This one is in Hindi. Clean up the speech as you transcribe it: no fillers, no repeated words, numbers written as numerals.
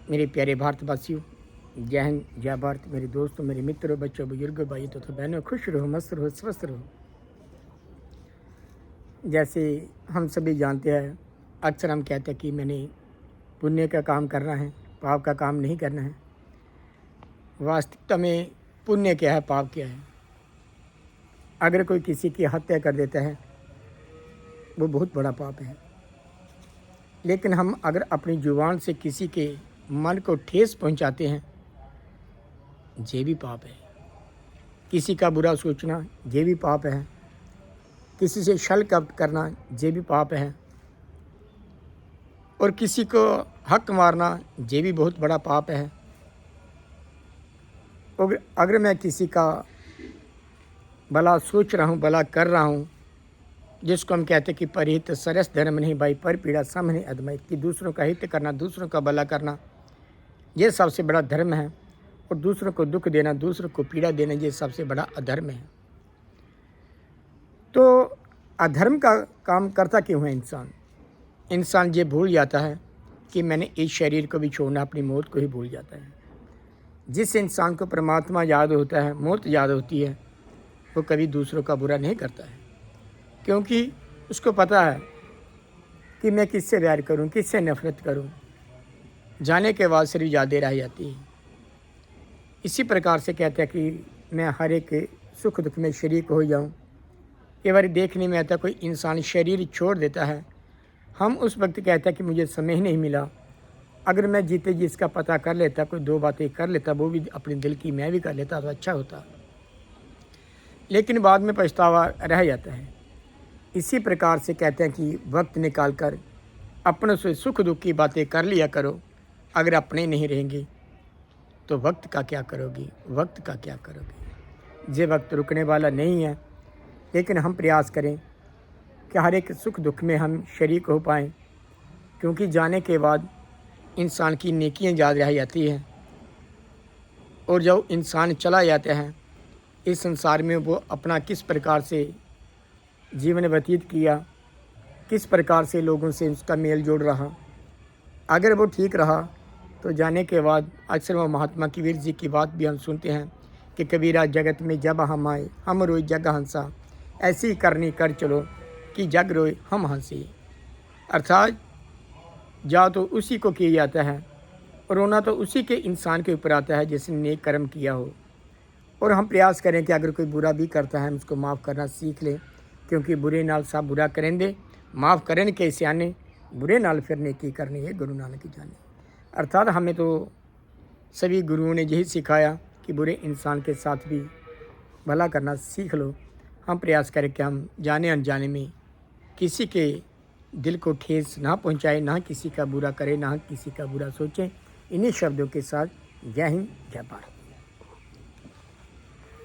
मेरे प्यारे भारतवासियों, जय हिंद, जय भारत। मेरे दोस्तों, मेरे मित्रों, बच्चों, बुजुर्गों, भाइयों तथा बहनों, खुश रहो, मस्त रहो, स्वस्थ रहो। जैसे हम सभी जानते हैं, अक्सर हम कहते हैं कि मैंने पुण्य का काम करना है, पाप का काम नहीं करना है। वास्तविकता में पुण्य क्या है, पाप क्या है? अगर कोई किसी की हत्या कर देता है, वो बहुत बड़ा पाप है। लेकिन हम अगर अपनी जुबान से किसी के मन को ठेस पहुंचाते हैं, ये भी पाप है। किसी का बुरा सोचना, ये भी पाप है। किसी से छल कपट करना, ये भी पाप है। और किसी को हक मारना, ये भी बहुत बड़ा पाप है। और अगर मैं किसी का भला सोच रहा हूँ, भला कर रहा हूँ, जिसको हम कहते हैं कि परहित सरस धर्म नहीं भाई, पर पीड़ा सम नहीं अधमय, कि दूसरों का हित करना, दूसरों का भला करना, ये सबसे बड़ा धर्म है। और दूसरों को दुख देना, दूसरों को पीड़ा देना, ये सबसे बड़ा अधर्म है। तो अधर्म का काम करता क्यों है इंसान ये भूल जाता है कि मैंने इस शरीर को भी छोड़ना, अपनी मौत को ही भूल जाता है। जिस इंसान को परमात्मा याद होता है, मौत याद होती है, वो कभी दूसरों का बुरा नहीं करता है, क्योंकि उसको पता है कि मैं किससे प्यार करूं, किससे नफरत करूं। जाने के बाद सिर्फ यादें रह जाती हैं। इसी प्रकार से कहते हैं कि मैं हर एक सुख दुख में शरीक हो जाऊं। कई बार देखने में आता, कोई इंसान शरीर छोड़ देता है, हम उस वक्त कहते हैं कि मुझे समय ही नहीं मिला। अगर मैं जीते जी इसका पता कर लेता, कोई दो बातें कर लेता, वो भी अपने दिल की मैं भी कर लेता, तो अच्छा होता। लेकिन बाद में पछतावा रह जाता है। इसी प्रकार से कहते हैं कि वक्त निकाल कर अपनों से सुख दुख की बातें कर लिया करो। अगर अपने नहीं रहेंगे तो वक्त का क्या करोगी, वक्त का क्या करोगी? ये वक्त रुकने वाला नहीं है। लेकिन हम प्रयास करें कि हर एक सुख दुख में हम शरीक हो पाएँ, क्योंकि जाने के बाद इंसान की नेकियां याद रह जाती हैं। और जब इंसान चला जाता है इस संसार में, वो अपना किस प्रकार से जीवन व्यतीत किया, किस प्रकार से लोगों से उसका मेल जोड़ रहा, अगर वो ठीक रहा तो जाने के बाद अक्सर वो महात्मा कबीर जी की बात भी हम सुनते हैं कि कबीरा जगत में जब हम आए, हम रोए जग हंसा, ऐसी करनी कर चलो कि जग रोए हम हंसी। अर्थात जा तो उसी को किया जाता है, और रोना तो उसी के इंसान के ऊपर आता है जिसने नेक कर्म किया हो। और हम प्रयास करें कि अगर कोई बुरा भी करता है, हम उसको माफ़ करना सीख लें, क्योंकि बुरे नाल सब बुरा करेंगे, माफ़ करें के सियाने, बुरे नाल फिर नेकी करनी है गुरु नानक की जाने। अर्थात हमें तो सभी गुरुओं ने यही सिखाया कि बुरे इंसान के साथ भी भला करना सीख लो। हम प्रयास करें कि हम जाने अनजाने में किसी के दिल को ठेस ना पहुंचाए, ना किसी का बुरा करें, ना किसी का बुरा सोचें। इन्हीं शब्दों के साथ जय हिंद, जय भारत।